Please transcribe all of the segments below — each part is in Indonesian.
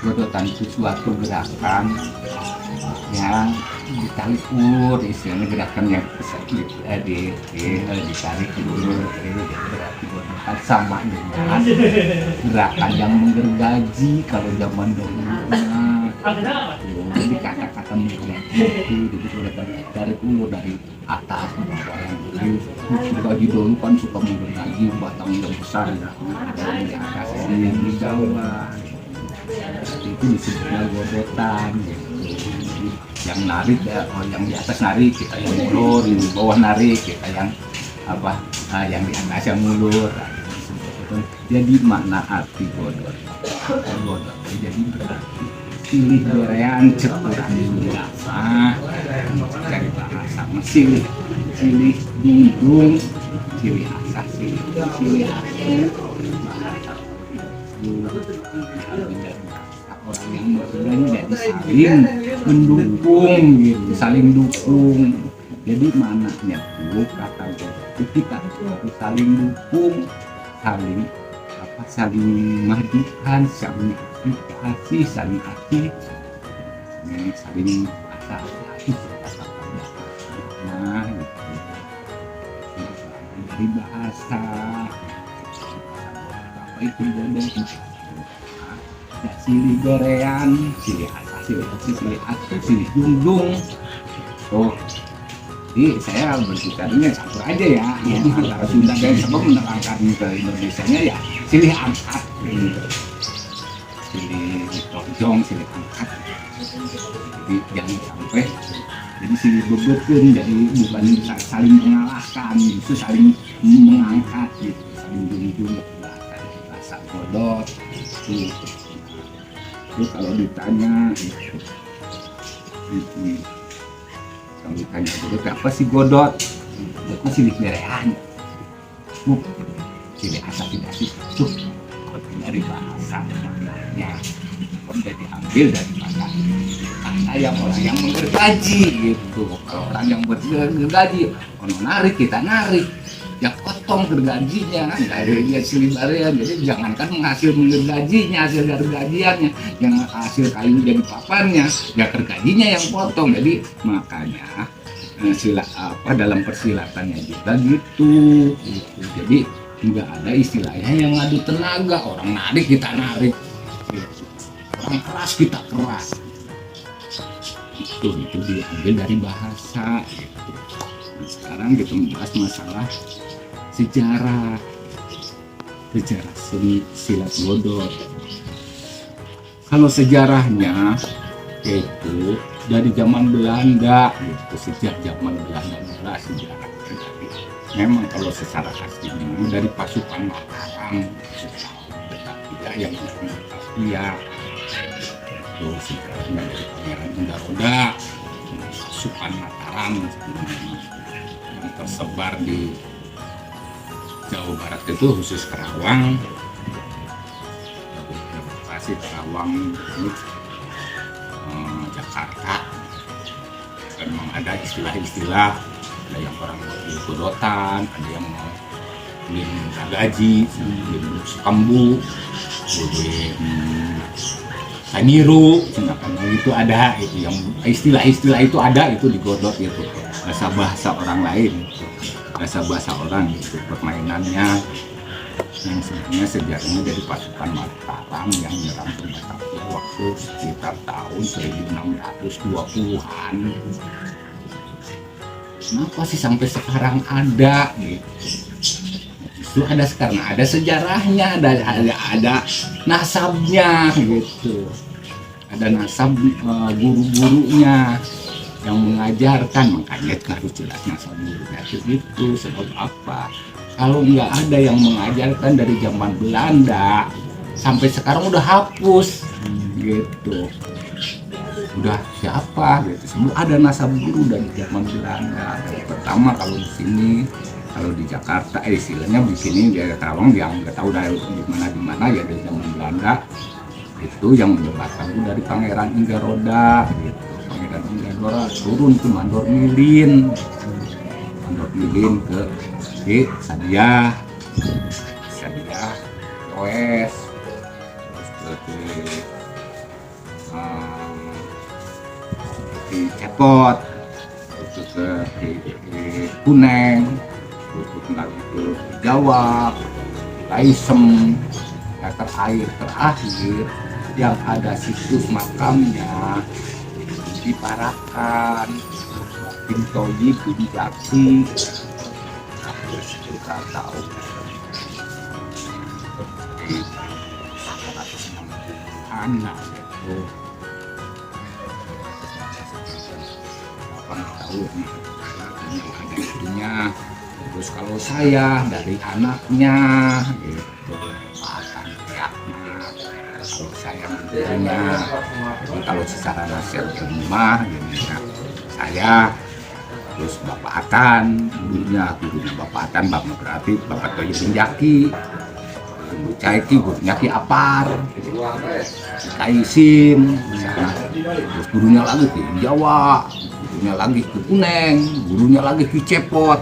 Godotan itu suatu gerakan yang ditarik ulur, istilahnya gerakan yang ditarik ulur, berarti godotan sama dengan gerakan yang menggergaji kalau zaman dahulu. Jadi kata-kata menggergaji itu godotan tarik ulur dari atas ke bawah yang gergaji dulu kan suka menggergaji batang yang besar ya, ada yang di atas ada yang di bawah. Itu disebutnya godotan gitu. Jadi yang narik ya, yang di atas narik, kita yang ngulur, yang di bawah narik, kita yang yang di atas yang ngulur. Jadi makna arti godot jadi berarti silih berean ceturan ulama dari bahasa silih dindung silih asah silih orang yang berbeda jadi saling mendukung gitu, saling dukung. Jadi maknanya tuh kata itu kita saling dukung, saling majukan, saling kasih, saling asah-asih nah gitu. Dari bahasa apa itu godot ya, silih gorean, silih asah, silih asih, silih atuh, silih jungjung. Jadi saya berbicaranya campur aja ya, antara Sunda dan Jawa menerangkan ke Indonesianya ya silih angkat, silih tonjong, silih angkat. Jadi jangan sampai jadi silih bebetin, jadi bukan saling mengalahkan, itu saling mengangkat, gitu, saling jungjung bahasa godot. Itu kalau ditanya kalau ditanya godot apa sih godot? Godot silih berean, silih asah silih asih itu dari bahasa maknanya udah diambil dari mana kata yang orang yang menggergaji gitu. Kalau orang yang bergergaji orang narik, kita narik ya potong gergajinya, nggak ada dia silih berean. Jadi jangankan menghasil menggergajinya, hasil gergajiannya, yang hasil kayu jadi papannya ya gergajinya yang potong. Jadi makanya dalam persilatannya juga gitu. Jadi nggak ada istilahnya yang ngadu tenaga, orang narik kita narik gitu. Orang keras kita keras itu diambil dari bahasa gitu. Nah, sekarang kita membahas masalah sejarah silat godot. Kalau sejarahnya yaitu dari zaman Belanda gitu, sejak zaman Belanda mula sejarah. Memang kalau secara aslinya dari pasukan Mataram, tidak yang Batavia itu sejarahnya dari Pangeran Enggaroda, pasukan Mataram yang tersebar di Jawa Barat itu khusus Karawang, Bekasi, Karawang, Jakarta. Memang ada istilah-istilah, ada yang orang beli godotan, ada yang beli gaji, beli kambu, beli saniru, itu ada itu yang istilah-istilah itu ada itu digodot gitu, bahasa orang lain. Bahasa orang itu permainannya yang sebenarnya sejarahnya dari pasukan Mataram yang menyerang ke Batavia waktu sekitar tahun 1620-an. Kenapa sih sampai sekarang ada gitu? Itu ada karena ada sejarahnya, ada nasabnya gitu. Ada nasab guru-gurunya yang mengajarkan, makanya harus jelas nasab gurunya itu sebab apa? Kalau nggak ada yang mengajarkan dari zaman Belanda sampai sekarang udah hapus gitu. Udah siapa gitu? Semua ada nasab guru dari zaman Belanda. Yang pertama kalau di sini, kalau di Jakarta istilahnya di sini di Karawang yang nggak tahu dari di mana ya dari zaman Belanda itu yang mendapatkan dari Pangeran Enggaroda gitu. Pangeran Enggaroda turun ke Mandor Milin ke Sadia, Oes, Maskot, terus ke Kuneng, terus lagi ke Jawa, Kaisem, yang terakhir yang ada situs makamnya di Parakan, Pintoyi, Pinjaki, kita tahu di anak itu 8 tahun ada itunya. Terus kalau saya dari anaknya gitu, akan kalau saya menterinya, jadi kalau secara nasihat rumah gini ya, saya terus Bapak Atan, gurunya Bapak Atan, Bapak berarti Bapak Toyi Pinjaki, Ibu Caiki, gurunya Ki Apar, Kaisim, terus gurunya lagi di Jawa, gurunya lagi ke Kuneng, gurunya lagi ke Cepot,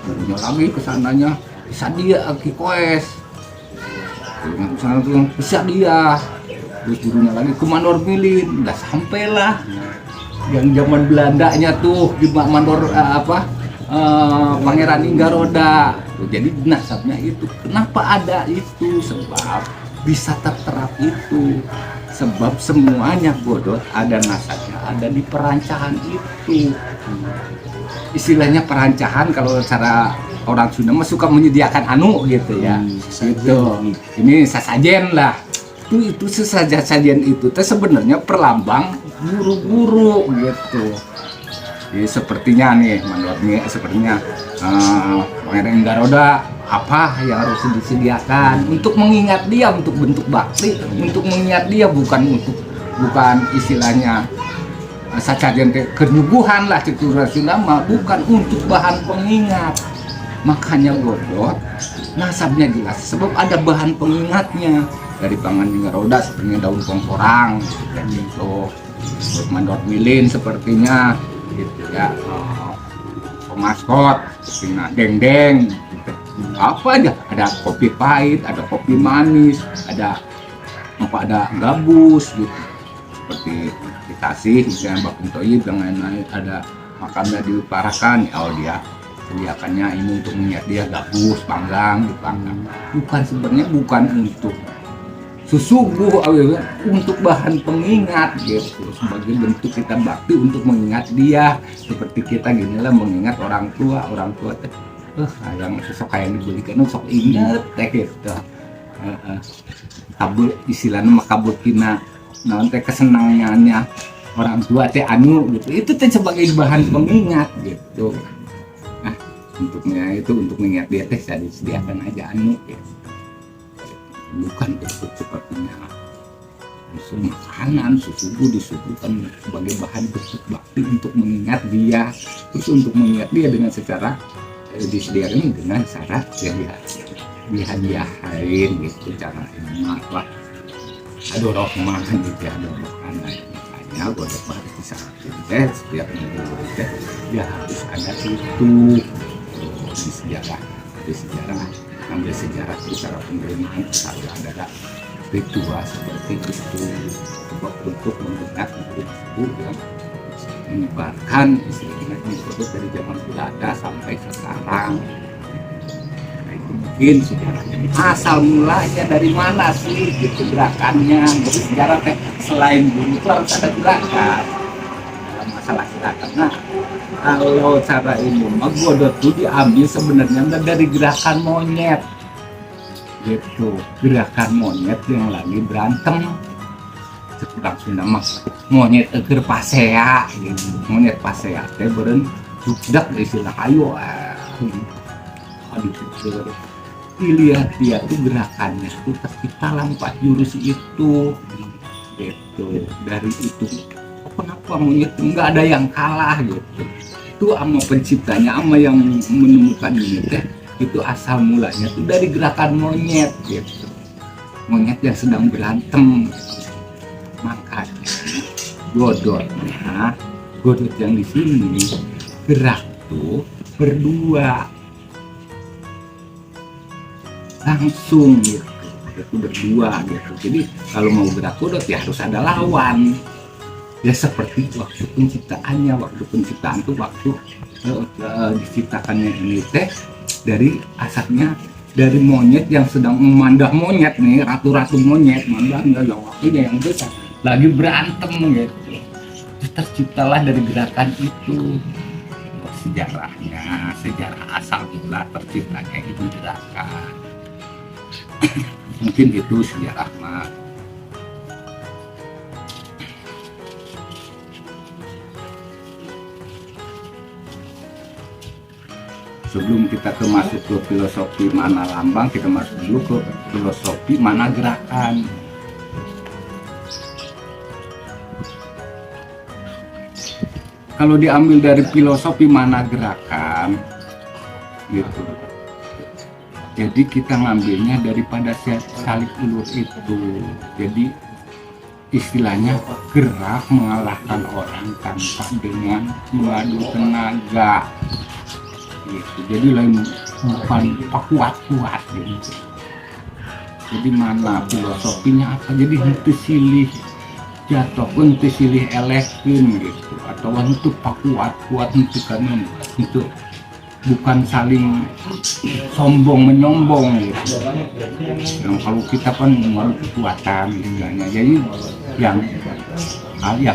gurunya lagi kesananya bisa dia Ki Koes, gurunya kesana tuh bisa dia, terus gurunya lagi ke Mandor Milin, udah sampailah yang zaman Belandanya tuh di Mandor Pangeran Inggaroda. Jadi nasabnya itu, kenapa ada itu? Sebab bisa terterap itu, sebab semuanya Godot ada nasabnya, ada di perancahan itu. Istilahnya perancahan kalau cara orang Sunda mah suka menyediakan anu gitu ya, gitu. Ini sasajen lah. Itu sesajen itu teh sebenarnya perlambang guru-guru gitu. Jadi sepertinya nih menurutnya sepertinya Pangeran Garuda apa yang harus disediakan untuk mengingat dia, untuk bentuk bakti, untuk mengingat dia, bukan istilahnya sasajen kenyuguhan lah cetura Sunda, bukan untuk bahan pengingat. Makanya Godot nasabnya jelas sebab ada bahan pengingatnya dari Pangeran Garuda seperti daun pongkorang gitu, Mandor Milin sepertinya gitu ya, Maskot seperti dendeng gitu. Apa aja, ada kopi pahit, ada kopi manis, ada gabus gitu, seperti dikasih misalnya Mbak Pintoyi dengan ada makamnya di Parakan, ya dia sediakannya ini untuk mengingat dia gabus panggang dipanggang, sebenarnya bukan untuk susuguh, untuk bahan pengingat gitu, sebagai bentuk kita bakti untuk mengingat dia, seperti kita gini lah mengingat orang tua teh yang sosok kayak dibelikan sok inget teh gitu, kabul istilahnya mah kabul kina naon teh kesenangannya orang tua teh anu gitu, itu teh sebagai bahan pengingat gitu. Nah untuknya itu untuk mengingat dia teh saya disediakan aja anu gitu. Bukan untuk sepertinya makanan susugu disuguhkan sebagai bahan bentuk bakti untuk mengingat dia, terus untuk mengingat dia dengan secara disediakan dengan cara dihadiahin gitu, cara ini apa aduh rohmah gitu ya, aduh makanan makanya gue dapat bisa teh setiap minggu teh ya harus ada itu di sejarah ambil sejarah secara penerimaan selalu ada ritual seperti itu untuk mengingat ibu yang menyebarkan istilahnya produk dari zaman Belanda sampai sekarang. Nah, itu mungkin sejarahnya asal mulanya dari mana sih gitu gerakannya. Jadi sejarah selain dulu itu harus ada gerakan dalam masalah gerakan. Nah kalau cara ini Godot itu diambil sebenarnya dari gerakan monyet gitu, gerakan monyet yang lagi berantem sekurang Sunda mah monyet eger pasea gitu, monyet pasea teh beren dudak istilah ayo aduh dilihat dia tuh gerakannya tuh kita lampat jurus itu gitu, dari itu kenapa monyet nggak ada yang kalah gitu, itu sama penciptanya sama yang menemukan ini teh itu asal mulanya tuh dari gerakan monyet gitu, monyet yang sedang berantem gitu. Makanya Godot yang di sini gerak tuh berdua langsung gitu, itu berdua gitu. Jadi kalau mau gerak Godot ya harus ada lawan Ya seperti waktu penciptaannya, waktu penciptaan tuh waktu diciptakannya ini teh dari asalnya dari monyet yang sedang memandah monyet nih, ratu-ratu monyet mandahnya yang waktunya yang besar lagi berantem gitu. Terus terciptalah dari gerakan itu. Sejarahnya, sejarah asal mula terciptanya itu gerakan. Mungkin itu sejarah mah. Sebelum kita masuk ke filosofi mana lambang, kita masuk dulu ke filosofi mana gerakan. Kalau diambil dari filosofi mana gerakan, gitu. Jadi kita ngambilnya daripada salib ulur itu. Jadi istilahnya gerak mengalahkan orang tanpa dengan mengadu tenaga. Gitu. Jadi lain bukan kuat-kuat gitu. Jadi mana filosofinya apa? Jadi henteu silih jatuh pun henteu silih elehkeun gitu, atau henteu kuat-kuat henteu karena itu bukan saling sombong menyombong gitu. Yang kalau kita kan mau kekuatan istilahnya. Jadi yang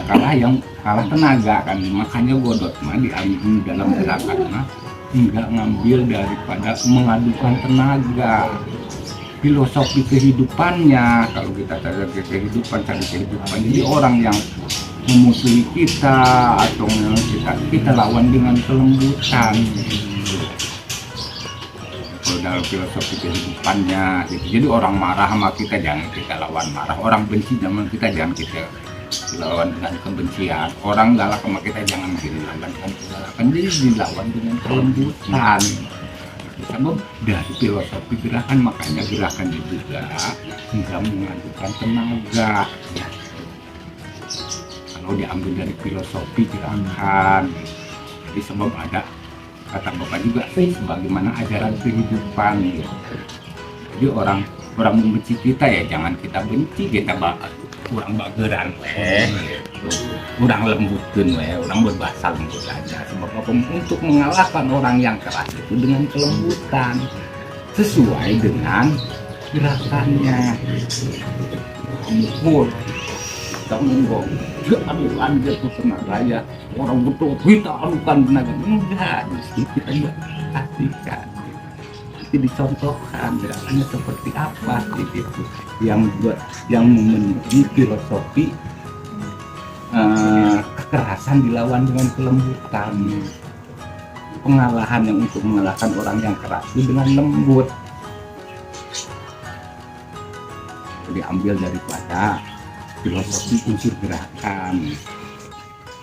kalah yang kalah tenaga kan, makanya godot mah diambil dalam gerakan mah enggak ngambil daripada mengadukan tenaga. Filosofi kehidupannya, kalau kita cari kehidupan, jadi orang yang memusuhi kita atau kita lawan dengan kelembutan. Kalau dalam filosofi kehidupannya gitu. Jadi orang marah sama kita jangan kita lawan marah, orang benci sama kita jangan kita dilawan dengan kebencian, orang galak sama kita jangan dilawan dengan kegalakan, jadi dilawan dengan kelembutan. Sebab dari filosofi gerakan, makanya gerakan juga nggak mengadukan tenaga. Kalau diambil dari filosofi gerakan, jadi sebab ada kata bapak juga bagaimana ajaran kehidupan gitu. Jadi orang membenci kita ya jangan kita benci, kita kurang bageran gitu. Kurang lembutkan orang berbahasa lembut aja. Sebab apa? Untuk mengalahkan orang yang keras itu dengan kelembutan sesuai dengan gerakannya. Mukul kita menggong dia adukan dia tuh tenaga ya orang betul kita adukan tenaga enggak, justru kita juga kasihkan. Dicontohkan gerakannya seperti apa gitu yang memenuhi filosofi kekerasan dilawan dengan kelembutan, pengalahan yang untuk mengalahkan orang yang keras itu dengan lembut. Diambil daripada filosofi unsur gerakan,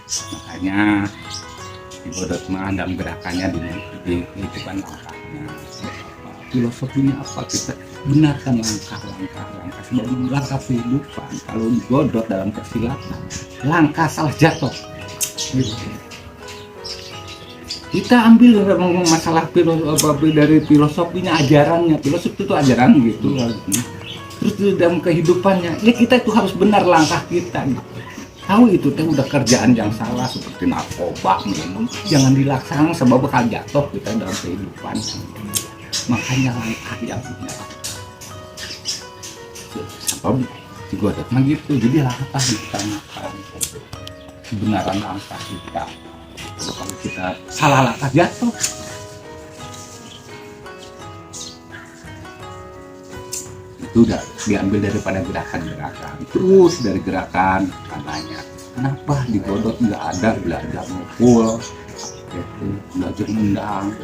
makanya di Godot mah dalam gerakannya di kehidupan langkahnya. Filosofinya apa? Kita benarkan langkah sebab langkah kehidupan. Kalau di Godot dalam persilatan, langkah salah jatuh. Kita ambil masalah filosofi dari filosofinya, ajarannya. Filosofi itu ajaran gitu. Terus dalam kehidupannya, ya kita itu harus benar langkah kita. Gitu. Tahu itu teh udah kerjaan yang salah seperti narkoba, minum, jangan dilaksanakan sebab bakal jatuh kita dalam kehidupan. Makanya langkah yang benar. Sebab di Godot mah gitu, jadi langkah ditanakan kebenaran langkah kita. Kalau kita salah langkah jatuh. Itu udah diambil daripada gerakan-gerakan. Terus dari gerakan katanya, kenapa di Godot nggak ada belajar mukul, belajar undang,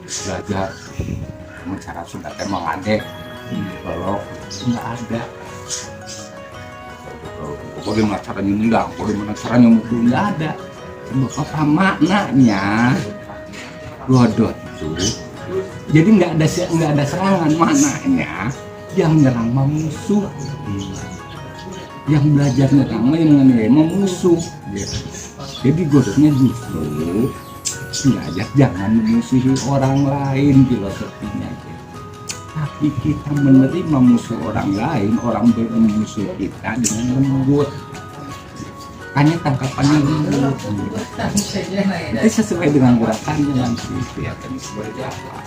belajar cara sudah meladek, kalau nggak ada. Bagaimana caranya undang, bagaimana caranya mukul, nggak ada. Apa maknanya Godot itu? Jadi nggak ada serangan, maknanya yang nyerang musuh, yang belajar nyerang musuh. Jadi Godotnya justru belajar jangan memusuhi orang lain filosofinya. Tapi kita menerima musuh orang lain, orang bermusuh kita dengan lembut. gerakannya tangkapannya dulu. Itu sesuai dengan gerakannya nanti kelihatannya seperti apa.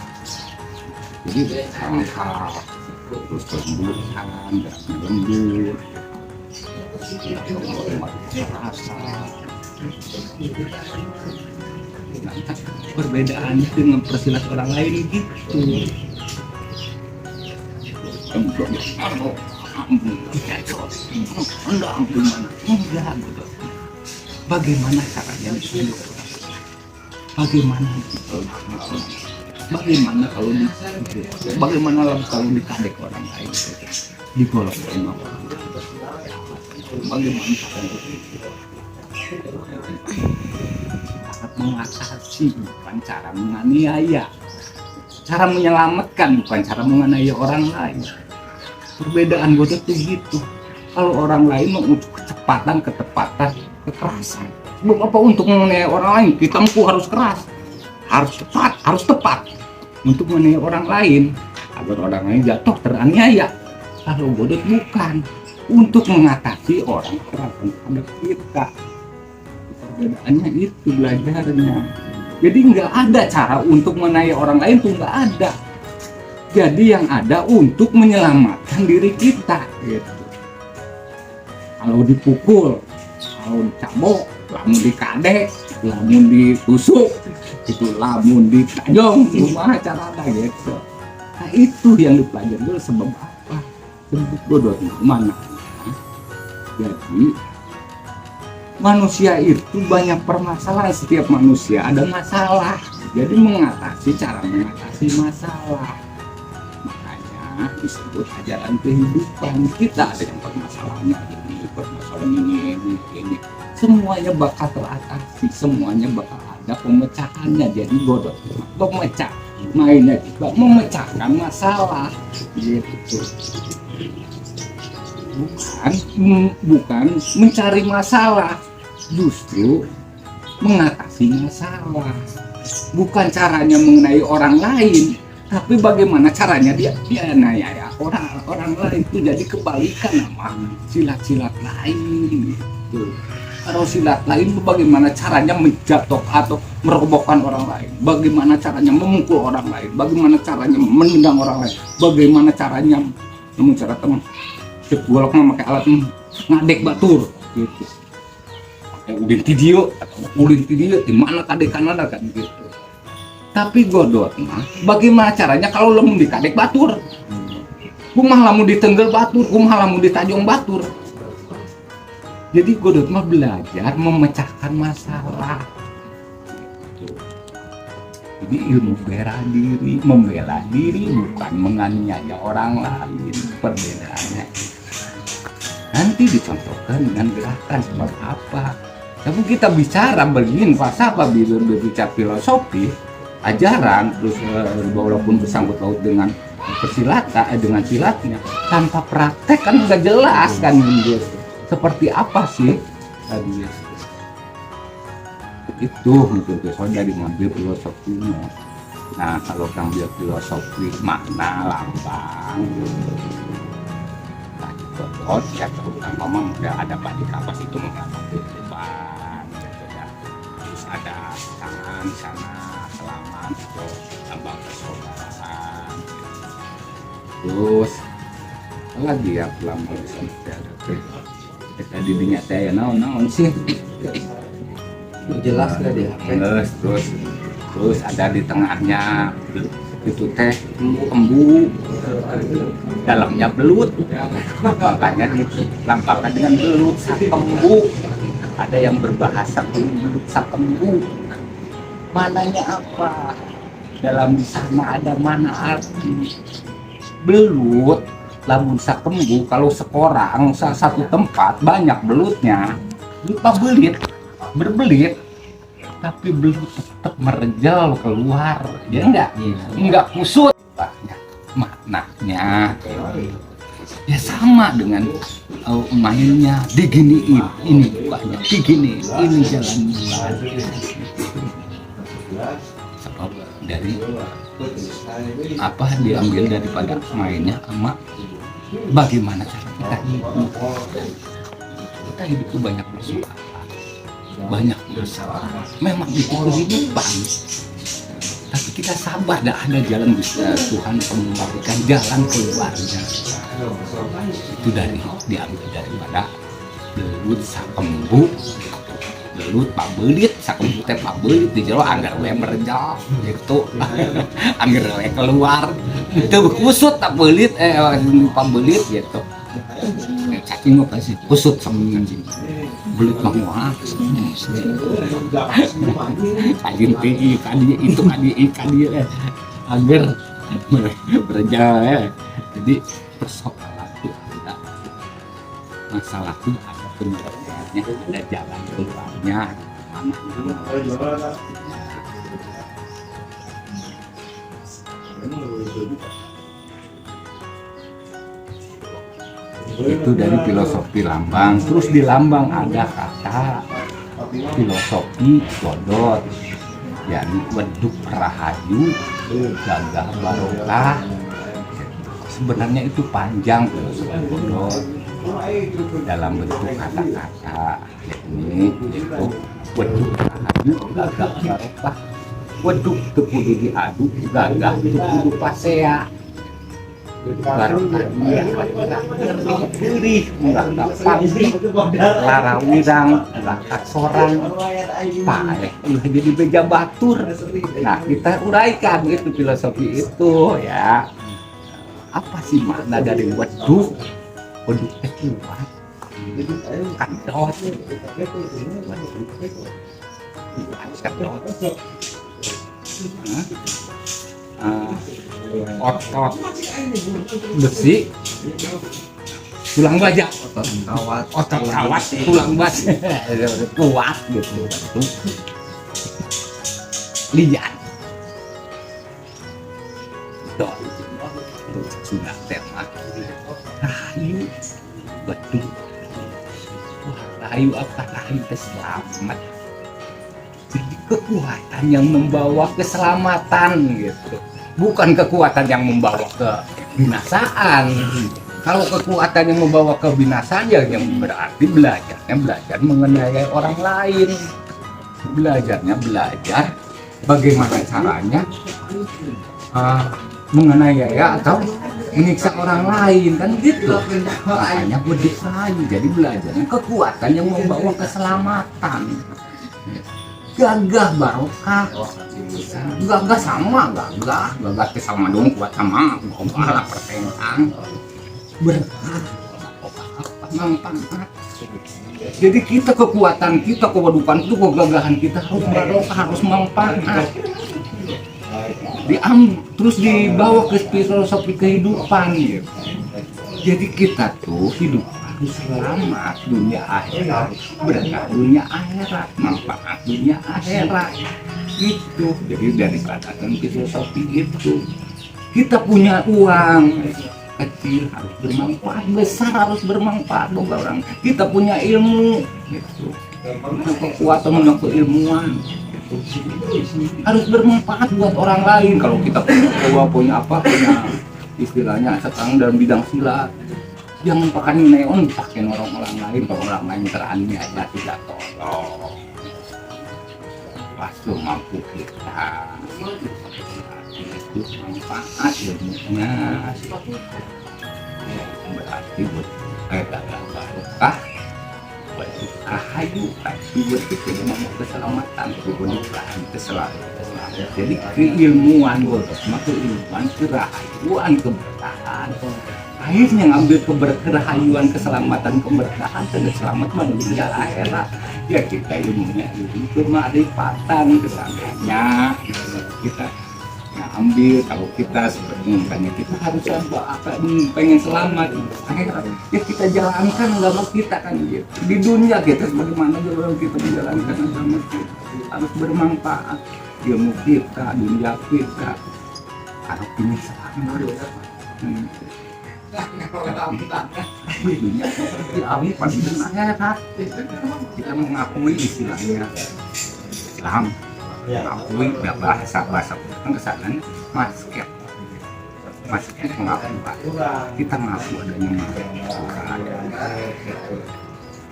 Jadi tangkap, terus lembutan, geraknya lembut, rasa. Nah, perbedaannya dengan persilat orang lain gitu. Bagaimana caranya disuruh? Bagaimana kalau dikadek orang lain, digolok sama orang lain? Bagaimana caranya? Cara mengatasi, bukan cara menganiaya. Cara menyelamatkan, bukan cara menganiaya orang lain. Perbedaan Godot tuh gitu. Kalau orang lain mau untuk kecepatan, ketepatan, kekerasan. Sebab apa untuk menganiaya orang lain? Kita harus keras, harus tepat untuk menganiaya orang lain agar orang lain jatuh teraniaya. Kalau Godot bukan, untuk mengatasi orang kekerasan terhadap kita. Perbedaannya itu belajarnya. Jadi nggak ada cara untuk menganiaya orang lain tuh nggak ada. Jadi yang ada untuk menyelamatkan diri kita gitu. Kalau dipukul, kalau dicambuk, lamun dikadek, lamun ditusuk, itu lamun ditajong, gimana caranya gitu. Nah itu yang dipelajari dulu. Sebab apa? Sebab Godot mana? Jadi manusia itu banyak permasalahan, setiap manusia ada masalah. Jadi cara mengatasi masalah. Makanya disebut ajaran kehidupan. Kita ada yang permasalahannya ini. Semuanya bakal teratasi, semuanya bakal ada pemecahannya. Jadi Godot pemecah, mainnya juga memecahkan masalah gitu. Bukan mencari masalah, justru mengatasi masalah. Bukan caranya mengenai orang lain, tapi bagaimana caranya dia naya orang lain. Itu jadi kebalikan sama silat-silat lain gitu. Kalau silat lain itu bagaimana caranya menjatuh atau merobohkan orang lain, bagaimana caranya memukul orang lain, bagaimana caranya menendang orang lain, bagaimana caranya cara teman goloknya pakai alat ngadek batur gitu. Pakai ulin video di mana kadekan ada kan gitu. Tapi Godot bagaimana caranya kalau lamun dikadek batur? Kumaha lamun ditenggel batur, kumaha lamun ditajong batur. Jadi Godot belajar memecahkan masalah. Gitu. Jadi ilmu membela diri bukan menganiaya orang lain. Perbedaannya nanti dicontohkan dengan gerakan seperti apa. Tapi kita bicara begini falsafah, berbicara filosofi, ajaran, terus walaupun bersangkut paut dengan persilatan, dengan silatnya, tanpa praktek kan nggak jelas kan gitu. Seperti apa sih tadi itu mungkin soalnya dari ngambil filosofinya. Nah kalau ngambil filosofi makna lambang Godot ya terutama udah ada badi kapas itu mengelambang kehidupan gitu ya. Terus ada tangan di sana selamat itu lambang persaudaraan gitu. Terus apa lagi ya lambang di sana ada didinya saya naon sih jelas nggak dia? Terus ada di tengahnya itu teh embu, dalamnya belut, makanya dilampangkan dengan belut sakembu. Ada yang berbahasa belut sakembu, mananya apa? Dalam di sana ada mana arti belut? Lamun sakembu kalau seorang satu tempat banyak belutnya, lupa berbelit, tapi belut tetap merejal keluar, ya enggak kusut. Maknanya ya sama dengan mainnya diginiin, ini banyak digini, ini jalannya. Sebab dari apa diambil daripada mainnya sama bagaimana cara kita hidup. Kita hidup itu banyak bersuara. banyak masalah. Memang itu kehidupan. Tapi kita sabar, dah ada jalan bisa Tuhan memberikan jalan keluarnya. Itu diambil daripada gelut sakembu, gelut pabelit, sakembu teh pabelit di jero anggar we merejak gitu. Anggar we keluar. Itu kusut tak belit pabelit gitu. Cacing apa sih? Kusut sama anjing. Belit mah wah. Kajin tinggi kadi itu kadi agar berjalan. Jadi persoalan itu ada masalah itu ada penyelesaiannya, ada jalan keluarnya. Itu dari filosofi lambang. Terus di lambang ada kata filosofi godot, yakni weduk rahayu, gagah barokah. Sebenarnya itu panjang filosofi godot dalam bentuk kata-kata, yakni itu weduk rahayu, gagah barokah. Weduk teu kudu diaduk, gagah teu kudu pasea. Barokah dia beurih, ulah panggi, larawirang, ulah sorang, paeh, ulah jadi beja batur. Nah, kita uraikan itu filosofi itu ya. Apa sih makna dari weduk? Weduk itu kuat, kadot, otot besi, tulang baja, otot kawat, tulang baja kuat gitu, lian, itu sudah tema rahayu, betul, rahayu apa rahayu selamat, jadi kekuatan yang membawa keselamatan gitu. Bukan kekuatan yang membawa ke binasaan. Kalau kekuatan yang membawa ke binasaan ya yang berarti belajar mengenai orang lain. Belajar bagaimana caranya menganiaya atau menyiksa orang lain kan gitu. Makanya weduk rahayu. Jadi belajarnya kekuatan yang membawa keselamatan. Gagah barokah, gagah sama gagah sama dong kuat sama gagah pertengkang berkah manfaat. Jadi kita kekuatan kita kewadukan itu kegagahan kita harus barokah, harus manfaat. Terus dibawa ke filosofi kehidupan gitu. Jadi kita tuh hidup harus selamat dunia akhirat, berkah dunia akhirat, manfaat dunia akhirat gitu. Jadi dari katakan filosofi itu kita punya uang kecil harus bermanfaat, besar harus bermanfaat bagi orang. Kita punya ilmu gitu, punya kekuatan, punya keilmuan gitu. Harus bermanfaat buat orang lain. Kalau kita punya istilahnya sekarang dalam bidang silat, jangan pakai neon, pakai orang lain. Kalau orang lain teraniaya tidak tolong, pasti mampu kita. Itu manfaat ilmunya. Berarti buat gagah barokah, buat rahayu, tapi buat kita membawa keselamatan, buat keselamatan. Jadi keilmuan bodoh, keilmuan, kerahayuan, keberkahan. Akhirnya ngambil keberkahayuan, keselamatan, keberkahan, dan keselamatan dunia akhirat. Ya kita ilmunya itu kemarifatan kesananya kita ambil. Kalau kita seperti makanya kita harus pengen selamat akhirat, ya kita jalankan agama kita kan gitu. Di dunia kita sebagaimana kita menjalankan agama kita harus bermanfaat. Ilmu kita, dunia kita, kalau ini selamat. Dunia seperti awi pada akhirat. Kita mengakui istilahnya Islam, mengakui bahasa kesananya masket mengakui kita mengaku adanya Tuhan,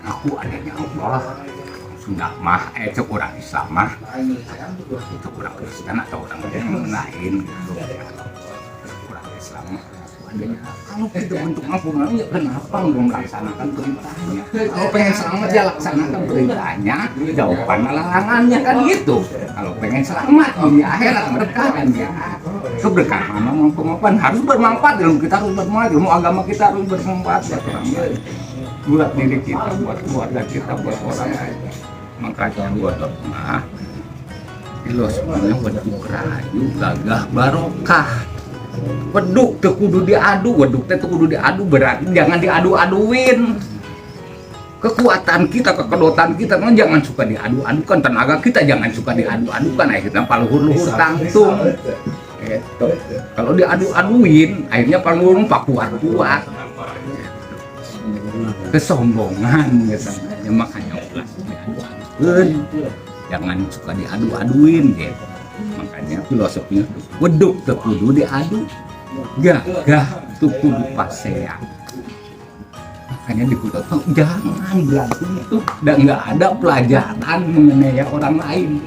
aku adanya Allah, Sunda mah orang Islam mah itu orang Kristen atau orang lain gitu. Orang Islam mah kalau kita bentuk ngapungan ya kenapa nggak melaksanakan perintahnya? Kalau pengen selamat ya laksanakan perintahnya, jawaban larangannya kan gitu. Kalau pengen selamat di akhirat berkah kan ya. Keberkahan memang harus bermanfaat, ilmu kita harus bermanfaat, ilmu agama kita harus bermanfaat buat orang lain, buat diri kita, buat keluarga kita, buat orang lain. Makanya buat mah ilo sebenarnya weduk rahayu gagah barokah. Weduk teu kudu diadu, weduk teh kudu diadu, berarti jangan diadu-aduin. Kekuatan kita, kekedotan kita kan jangan suka diadu-adukan, tenaga kita jangan suka diadu-adukan, akhirnya paluhur-luhur tangtung. Gitu. Kalau diadu-aduin, akhirnya paluhur kuat-kuat. Kesombongan gitu. Ya, makanya ulah diadu-aduin. Jangan suka diadu-aduin gitu. Makanya filosofinya weduk teu kudu diadu, gagah teu kudu pasean. Makanya di kudu jangan berarti itu dan nggak ada pelajaran mengenai orang lain.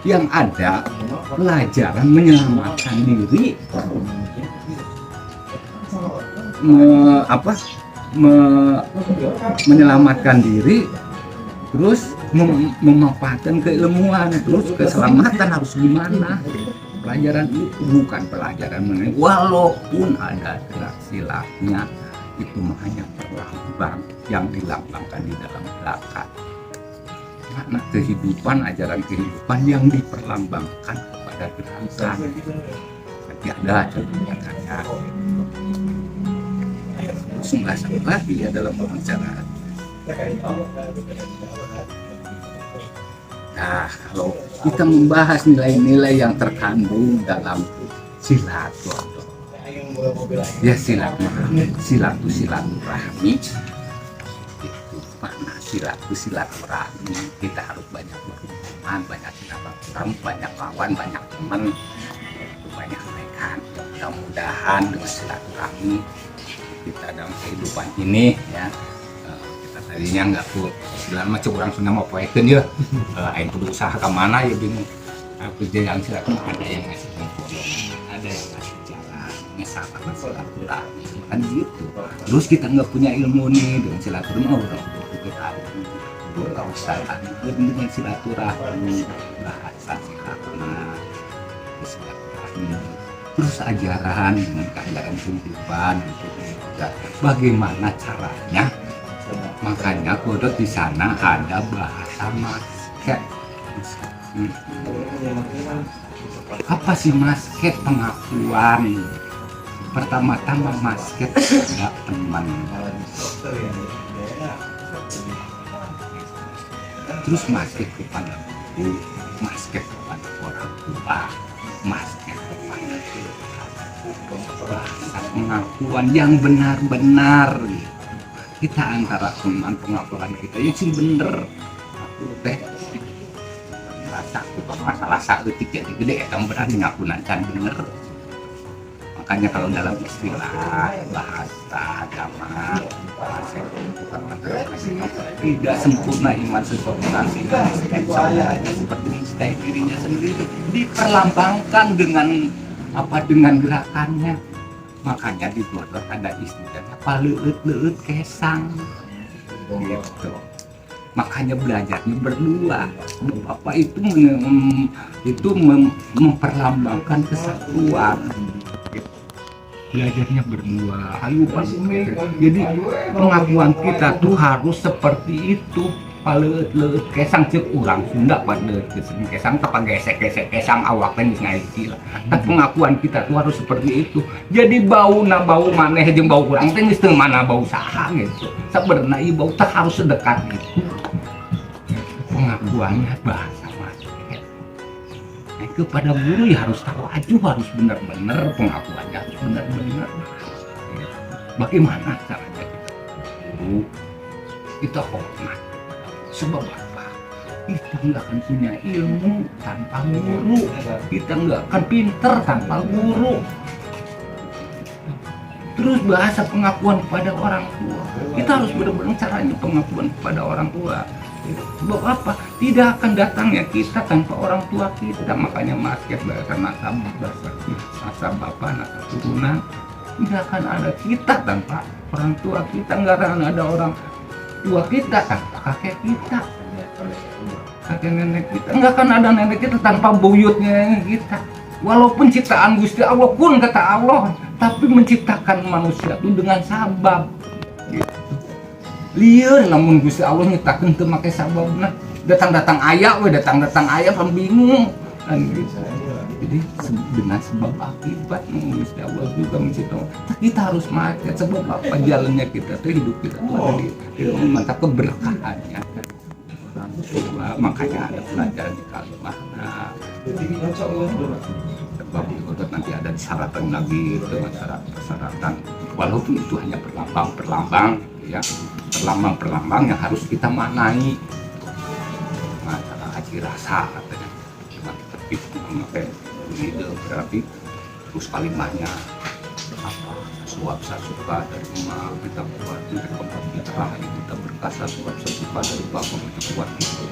Yang ada pelajaran menyelamatkan diri, menyelamatkan diri, terus memanfaatkan keilmuan, terus keselamatan harus gimana. Pelajaran itu bukan pelajaran mengenai walaupun ada gerak silapnya, itu hanya perlambang yang dilambangkan di dalam belakang. Karena kehidupan, ajaran kehidupan yang diperlambangkan kepada gerakan. Nanti ada contohnya. Terus nggak salah dia dalam pembicaraan. Nah, kalau kita membahas nilai-nilai yang terkandung dalam silaturahmi, ya silaturahmi itu mana silaturahmi, kita harus banyak berhubungan, banyak silaturahmi, banyak kawan, banyak teman, banyak rekan. Mudah-mudahan dengan silaturahmi kita dalam kehidupan ini ya. Tadinya nggak kuat, istilahnya macam orang Sunda mau poekeun ya, aing kudu usaha ke mana ya bingung. Aku yang silaturahmi ada yang ngasih pertolongan, ada yang ngasih jalan, ngesahkan silaturahmi, kan gitu. Terus kita nggak punya ilmu nih dengan silaturahmi, orang kita nggak usah dengan silaturahmi, bahasa silaturahmi, terus ajaran dengan keajaran kehidupan, bagaimana caranya. Makanya kodok di sana ada bahasa masket. Apa sih masket? Pengakuan. Pertama-tama masket ada teman. Terus masket kepada guru, masket kepada orang tua, masket kepada bahasa pengakuan yang benar-benar. Kita antara teman pengakuan kita yang sih bener aku teh rasa masalah saeutik jadi gede eta berarti ngakunan can bener. Makanya kalau dalam istilah bahasa agama tidak sempurna iman seseorang sehingga seperti mencintai dirinya sendiri diperlambangkan dengan dengan gerakannya. Makanya di Bogor ada istilahnya paleueut kesang gitu. Makanya belajarnya berdua. Bapak itu memperlambangkan kesatuan. Belajarnya berdua. Ayo Pak. Jadi pengakuan kita tuh harus seperti itu. Paleueut kesang cek urang Sunda paleueut kesang tapa gesek-gesek kesang awak teh geus ngaiki lah. Pengakuan kita tuh harus seperti itu. Jadi bau maneh jeung bau urang teh geus teu mana bau saha gitu. Sabenerna ieu bau teh harus sedekat gitu. Pengakuannya bahasa masket. Nah, kepada guru ya harus tahu aja, harus benar-benar pengakuannya harus benar-benar. Bagaimana caranya guru kita hormat? Sebab apa? Kita nggak akan punya ilmu tanpa guru. Kita nggak akan pinter tanpa guru. Terus bahasa pengakuan kepada orang tua. Kita harus benar-benar caranya pengakuan kepada orang tua. Sebab apa? Tidak akan datangnya kita tanpa orang tua kita. Makanya masket bahasa nasabah, bahasa bapak, nasab turunan. Tidak akan ada kita tanpa orang tua kita. Nggak akan ada orang tua kita tanpa kakek kita, kakek nenek kita. Nggak akan ada nenek kita tanpa buyutnya kita. Walaupun ciptaan Gusti Allah pun kata Allah, tapi menciptakan manusia itu dengan sabab. Gitu. Lieur namun Gusti Allah nyiptakeun teu make sababna. Datang aya we, datang aya kan bingung. Kan gitu. Jadi dengan sebab akibat Gusti Allah juga menciptakan. Kita harus mati sebab apa jalannya kita tuh hidup kita tuh ada di mata keberkahannya. Makanya ada pelajaran di kalimah. Sebab itu nanti ada disyaratan lagi dengan persyaratan. Walaupun itu hanya perlambang ya, perlambang yang harus kita maknai. Masalah haji rasa katanya. Cuma kita memakai itu berarti terus kalimahnya apa? Suap sasuka dari rumah kita buat dari tempat kita kita berkasa suap sasuka dari bapak kita buat itu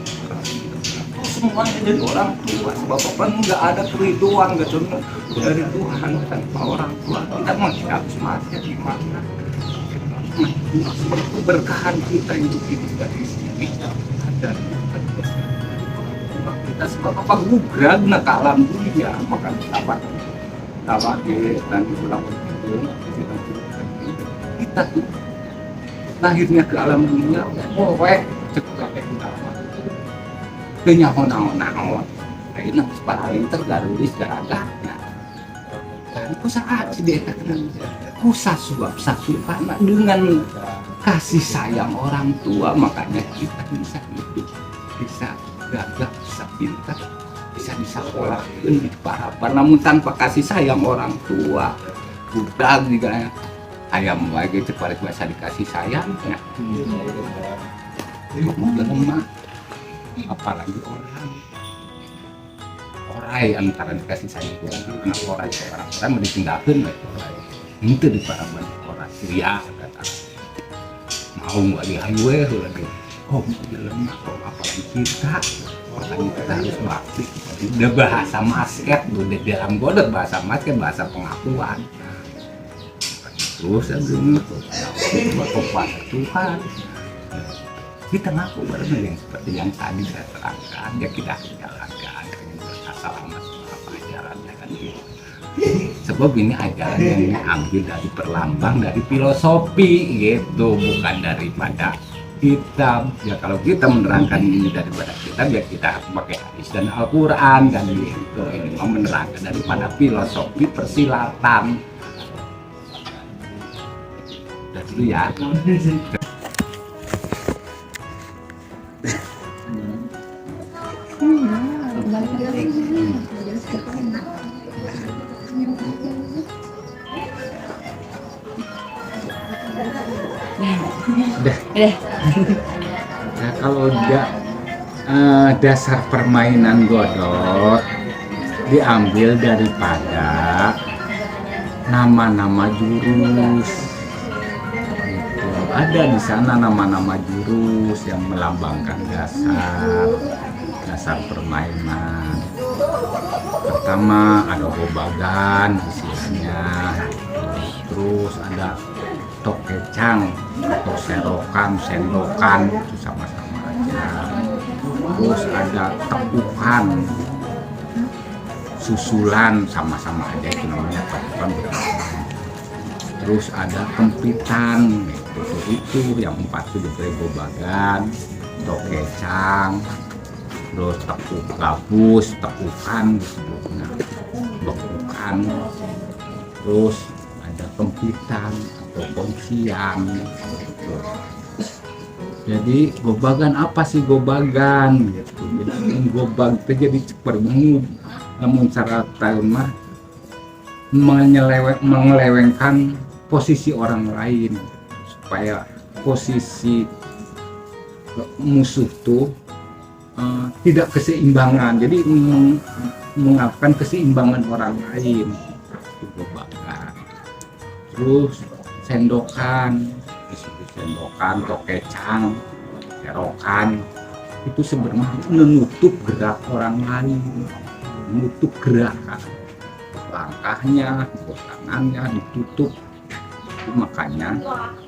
semuanya dari orang tua. Bapak kan nggak ada keriduan nggak cuma dari Tuhan tanpa orang tua kita mau harus mati di mana? Keberkahan kita hidup dari sini ada kita sebab apa gugrag nak alam dunia maka dapat dan pulang kita tuh lahirnya ke alam dunia weh cepat kenyahonaon ayeuna geus palinter garulis garagana kan kusaha si eta kusah suap sasupana dengan kasih sayang orang tua makanya kita bisa hidup bisa gagah bisa pintar bisa disakolahkeun di parapan namun tanpa kasih sayang orang tua budak juga ayam lagi cepat biasa dikasih sayang ya lemah apalagi orang antara dikasih sayang anak orang ditinggalkan itu di parapan orang Syria kata mau nggak di highway lagi lemah apalagi kita makanya kita harus bakti udah bahasa masket udah dalam godot bahasa masket bahasa pengakuan terus kepada Tuhan kita ngaku bareng yang seperti yang tadi saya terangkan ya kita jalankan asal apa ajarannya kan gitu. Sebab ini ajaran yang diambil dari perlambang dari filosofi gitu bukan daripada kitab ya kalau kita menerangkan ini daripada kitab ya kita pakai hadis dan Al-Quran dan gitu ini mau menerangkan daripada filosofi persilatan dan dulu ya nah, kalau dasar permainan godot diambil daripada nama-nama jurus gitu. Ada di sana nama-nama jurus yang melambangkan dasar permainan. Pertama ada gobagan istilahnya, terus ada tokecang atau serokan, sendokan itu sama-sama aja. Terus ada tekukan, susulan sama-sama aja itu namanya tekukan. Terus ada kempitan itu yang 4 itu diberi gobagan, tokecang, terus tekuk gabus, tekukan disebutnya, bekukan, terus ada kempitan atau kuncian gitu. Jadi gobagan apa sih gobagan gitu. Jadi gobag itu jadi cepermu namun cara tahun mah mengelewengkan posisi orang lain supaya posisi musuh tuh tidak keseimbangan. Jadi mengalahkan keseimbangan orang lain itu gobagan. Terus sendokan, tokecang, serokan, itu sebenarnya menutup gerak orang lain, menutup gerakan langkahnya, tangannya ditutup. Itu makanya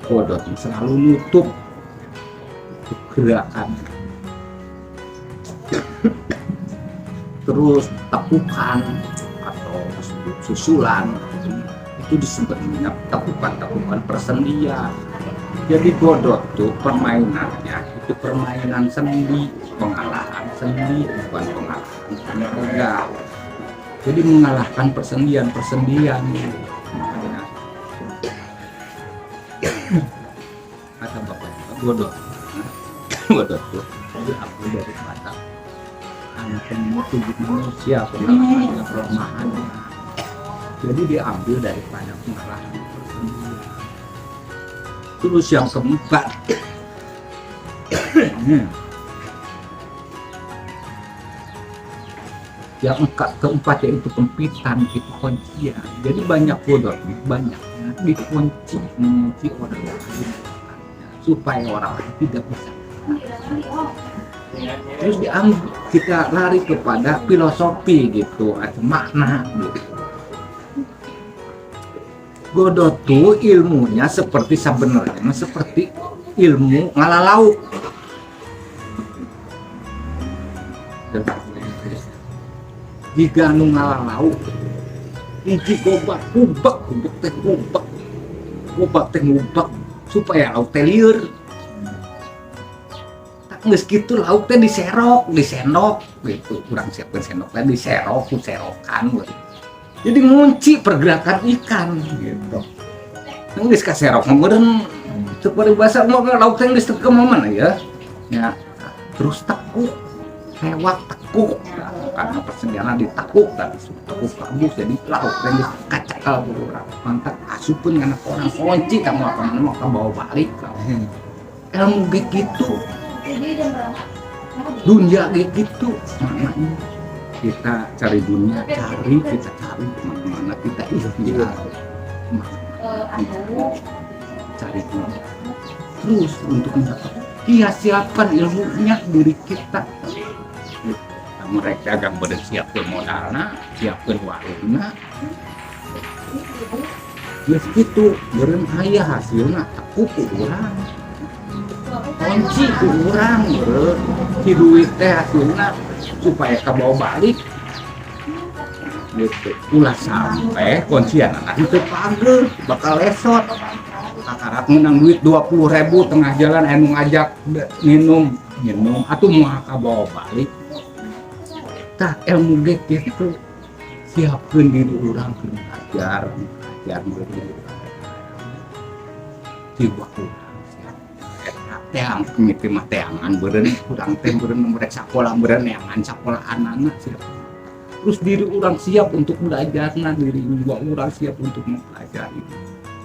kodok selalu nutup gerakan. Terus tepukan atau susulan itu disebutnya tepukan persendian. Jadi godot tuh permainannya itu permainan sendi, pengalahan sendi, bukan pengalahan tenaga. Jadi mengalahkan persendian makanya kata bapaknya godot tuh diambil dari kata anak tubuh manusia, pengalahannya, kelemahannya. Jadi diambil daripada pengalahan persendian. Terus yang keempat, yang keempat yaitu kempitan, itu kuncian. Jadi banyak bodor, banyaknya dikunci, mengunci orang lain supaya orang lain tidak bisa. Terus diambil, kita lari kepada filosofi gitu atau makna gitu. Godot tuh ilmunya seperti sebenarnya seperti ilmu ngalalau. Jika nu ngalalau, hiji gobak teh ngubak supaya lauk teh lieur. Tak geus kitu lauk teh disendok gitu. Urang siapkeun sendok teh diserok, serokan gitu. Jadi ngunci pergerakan ikan gitu. Nggak kasih serok meureun seperti bahasa mau lauk teh geus teu mana ya. Ya, terus tekuk, lewat tekuk. Nah, karena persediaan ditekuk tadi tekuk kabus jadi lauk teh geus kacakal urang. Mantap asupun kana orang kunci kamu apa mau ka bawa balik. Ilmu begitu. Dunia gitu maknanya. Kita cari dunia, kita cari kemana-mana, kita ikhtiar cari dunia. Terus untuk mendapat, siapkan ilmunya diri kita. Nah, mereka yang bersiapkan modalnya, siapkan warungnya. Terus itu beren ayah hasilnya, aku kurang. Kunci kurang, si duit teh hasilnya supaya kabawa balik gitu. Ulah sampai kuncian anak itu pagel bakal lesot kakarat menang duit 20.000 tengah jalan anu ngajak minum atau mau kabawa balik. Tak ilmu gitu siapkan diri orang ke ajar diri tiba teang mimpi mah teangan beureun urang teh beureun merek sakola beureun neangan sakola anak siap. Terus diri orang siap untuk belajarna, diri juga orang siap untuk mempelajari.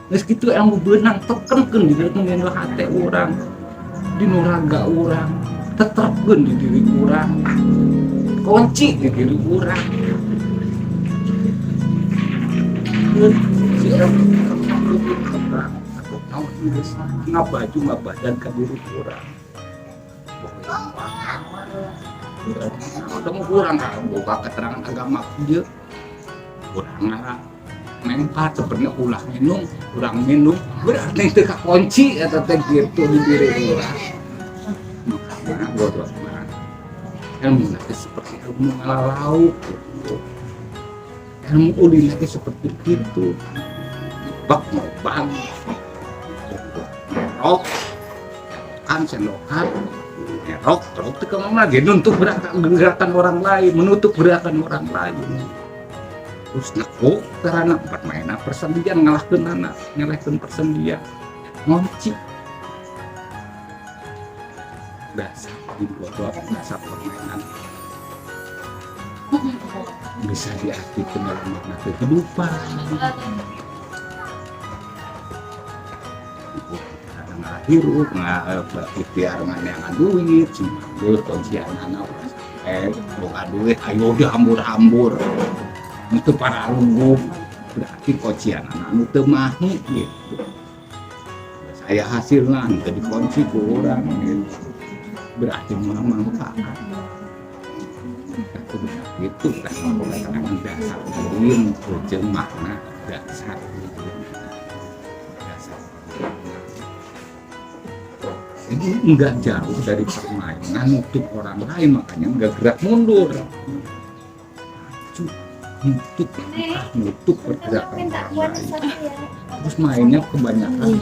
Geus kitu ilmu beunang tekenkeun di dalam hati orang, di nuraga orang, tetepkeun di diri orang, kunci di diri orang. Si ngabaju badan ke diri kurang ketemu kurang buka keterangan agama dia kurang ngarang mempat sebenarnya ulah kurang minum berarti itu kunci atau gitu di diri kurang. Makanya bodoh ilmu nanti seperti ilmu ngalalau ilmu ulin lagi seperti itu bak mau bang rok kan sendokan rok itu kemana lagi untuk gerakan orang lain, menutup gerakan orang lain. Terus naku karena permainan persendian ngalahkeun persendian ngunci dasar dibuat dasar permainan bisa diartikan dalam makna kehidupan. Hirup ikhtiar nganeangan duit terus kuncian anak buka duit ayo dihambur-hambur itu para lugu berarti kuncian anak nu teu mahi gitu. Saya hasilna jadi kunci ku urang gitu. berarti memanfaatkan. Itu kan keterangan dasar lain terjemahna dasar. Ini enggak jauh dari permainan nutup orang lain, makanya enggak gerak mundur. Nutup pergerakan orang lain. Terus mainnya kebanyakan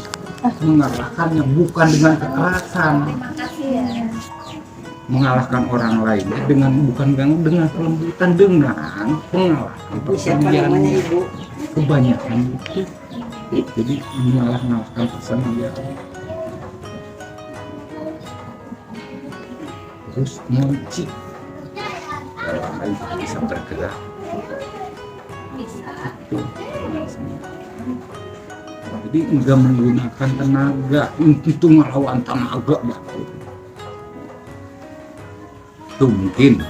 mengalahkannya bukan dengan kekerasan. Mengalahkan orang lain bukan dengan kelembutan, dengan pengalahkan. Siapa namanya Ibu? Kebanyakan itu jadi mengalahkan personil. Terus ngunci orang lain bisa bergerak. Jadi enggak menggunakan tenaga, itu melawan tenaga ya. Itu mungkin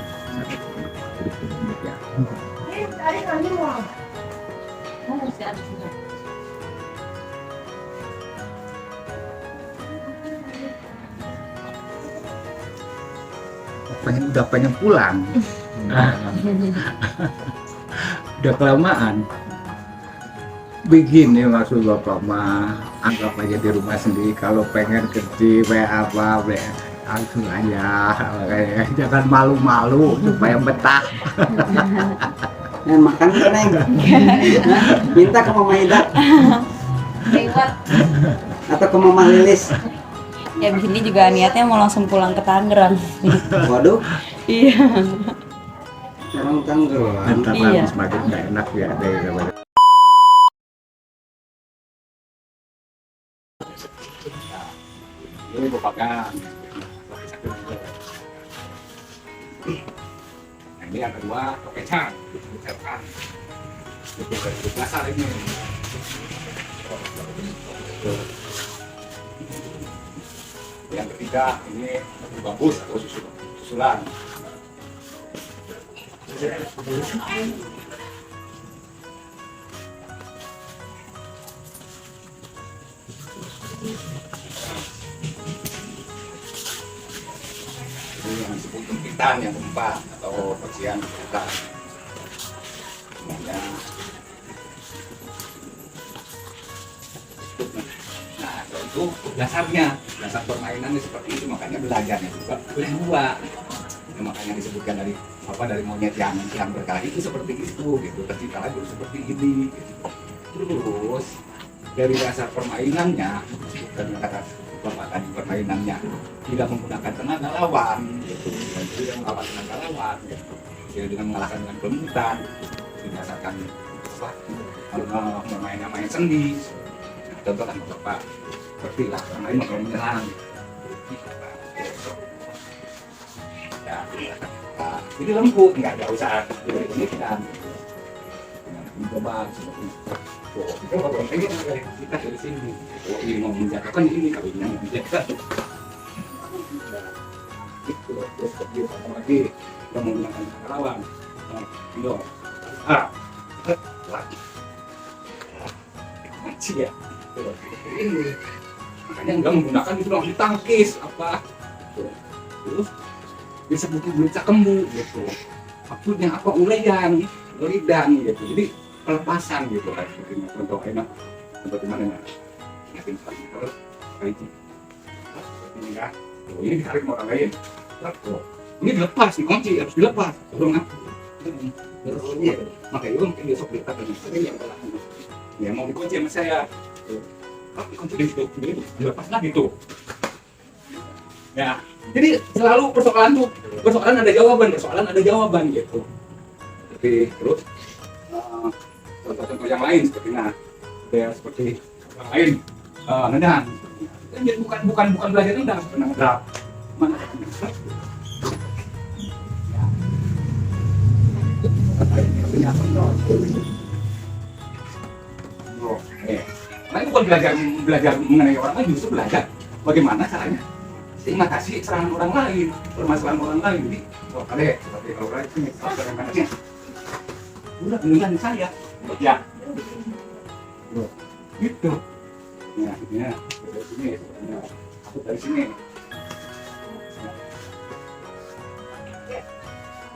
pengen pulang. Udah kelamaan. Begini maksud Bapak mah, anggap aja di rumah sendiri. Kalau pengen kerja apa langsung aja, jangan malu-malu supaya betah. Nah, makan kan Neng? Minta ke Mama Ida atau ke Mama Lilis. Ya begini juga niatnya mau langsung pulang ke Tangerang. Waduh, Iya. orang Tangerang. Ntar Iya. semakin nggak enak ya daripada. Ini gue pegang. Nah ini yang kedua kecap, ucapkan. Itu dasar ini. Yang ketiga ini bagus atau susulan. Ini yang disebut gempitan yang keempat atau bagian gempitan. Nah, itu dasarnya, dasar permainannya seperti itu, makanya belajarnya juga dua. Ya, makanya disebutkan dari monyet yang berkelahi itu seperti itu, gitu. Tercipta lagi seperti ini. Gitu. Terus dari dasar permainannya, dan kata Bapak tadi permainannya tidak menggunakan tenaga lawan, gitu. Dan tidak melawan tenaga lawan, gitu. Jadi dengan mengalahkan dengan kelembutan, didasarkan kalau main sendi. Contoh kan Bapak seperti lah orang lain kalau menyerang. Ya, ini lembut, nggak ada usaha ini kan. Coba seperti itu. Kita kalau pengen kita dari sini. Kalau ini mau menjatuhkan ini, kalau ini mau menjatuhkan. Itu terus seperti apa lagi kita menggunakan lawan. Itu lagi. Macam ya. Ini makanya enggak menggunakan itu langsung ditangkis apa terus disebut belicak kembu gitu, maksudnya apa uledan gitu, jadi pelepasan gitu kan. Seperti contoh enak seperti mana yakin sekali terus kayak seperti ini kan, ini ditarik orang lain terus ini dilepas, dikunci harus dilepas belum kan terus makanya itu mungkin besok kita akan yang ya mau dikunci sama saya. Tapi kunci di situ, dilepas lagi tuh. Ya, jadi selalu persoalan ada jawaban gitu. Tapi terus contoh-contoh yang lain seperti seperti yang lain, nendang. Jadi bukan belajar nendang, nendang. Mana? Nah, itu bukan belajar mengenai orang lain, justru belajar bagaimana caranya mengatasi serangan orang lain, permasalahan orang lain. Jadi, seperti kalau lain ini, bagaimana udah dengan saya, ya, gitu. Ya, dari sini, aku dari sini.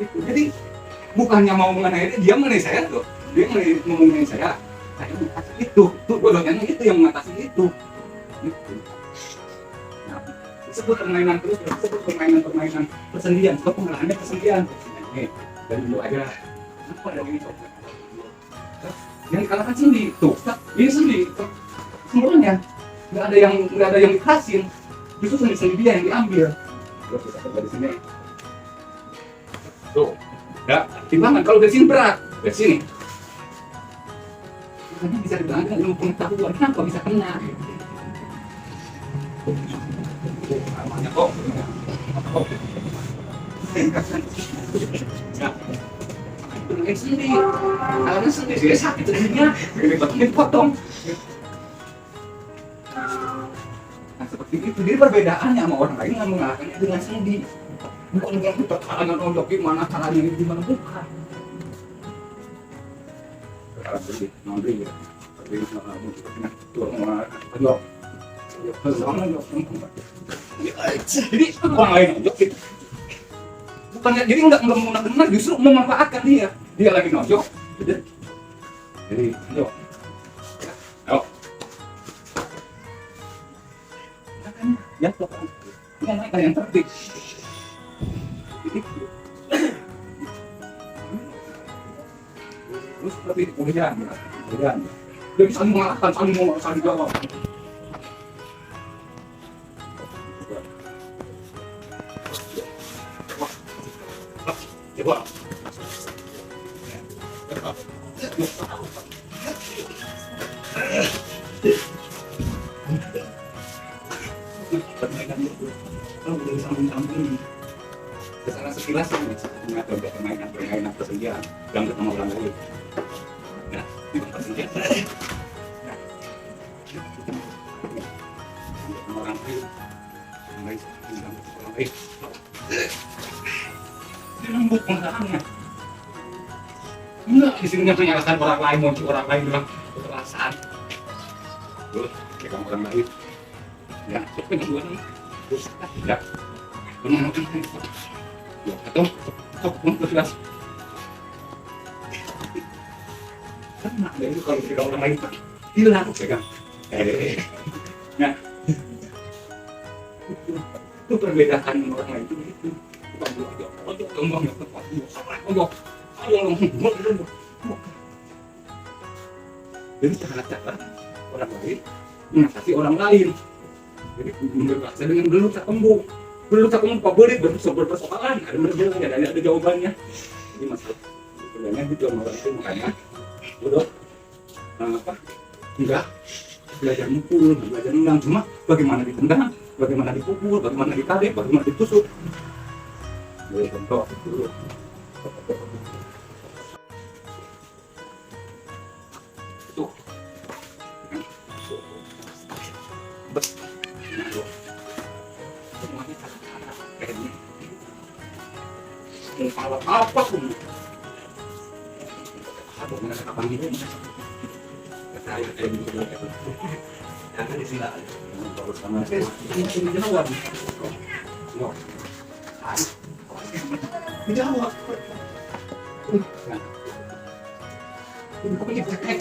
Gitu. Jadi bukannya mau mengenai dia mengenai saya tuh, dia mengenai saya mengatasi itu, tuh bodohnya itu yang mengatasi itu. Gitu. Nah, disebut permainan terus, disebut permainan persendian, sebab pengalamannya persendian. Nih, dari dulu aja. Kenapa ada ini coba? Yang dikalahkan sendi, tuh, ini sendi, semuanya nggak ada yang dikasih, justru sendi dia yang diambil. Terus bisa kerja di sini. Tuh, ya, timbangan kalau dari sini berat, dari sini. Makanya bisa dibilang ilmu pengetahuan, kenapa bisa kena? Namanya kok. Ya, itu sendiri. Kalau sendiri dia sakit sebenarnya, ini potong. Nah seperti itu, jadi perbedaannya sama orang lain yang mengalahkannya dengan sendi. Bukan yang caranya nonjok gimana, caranya gimana, bukan. Sekarang beli, nonjok ya. Beli, nonjok. Jadi orang lain nonjok gitu. Bukannya, jadi nggak benar, justru memanfaatkan dia. Dia lagi nonjok. Jadi, nonjok. Ayo. Ya, yang naik yang tertib. Terus tapi kemudian, jadi saling mengalahkan, saling jawab. Coba. Secara sekilas mengatur permainan persendian yang ketemu orang lain. Nah, itu persendian. Orang lain, orang lain. Dia lembut pengalamannya. Enggak, di sini menyalahkan orang lain, mau orang lain bilang kekerasan. Terus, pegang orang lain. Ya, pegang dua nih. Terus, ya. Benar-benar lain. Ya, atau jelas. Karena itu kalau pegang orang lain, hilang pegang. Nah, itu perbedaan orang lain itu gitu. Jadi cara-cara orang lain mengatasi orang lain. Jadi berkata dengan belum tak kembung Pak Belit berpersoalan, ada jawabannya. Jadi masalah sebenarnya gitu orang itu makanya bodoh apa enggak belajar mukul, belajar nendang, cuma bagaimana ditendang, bagaimana dipukul, bagaimana ditarik, bagaimana ditusuk. Jadi contoh dulu. Itu. Semuanya kata-kata kayak gini. Kalau apapun. Apa mana kapan gitu? Kata air kayak gitu. Jangan disilah. Terus sama ini jawab. Yo. Dijawab. Ini kok ini cekek.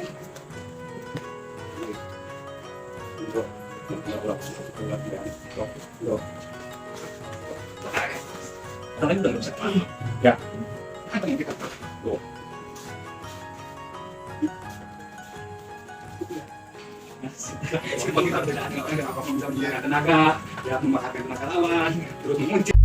Orang lain udah nggak bisa paham. Ya. Apa yang kita tahu? Seperti perbedaan orang yang apa bisa menjaga tenaga, ya memanfaatkan tenaga lawan, terus mengunci.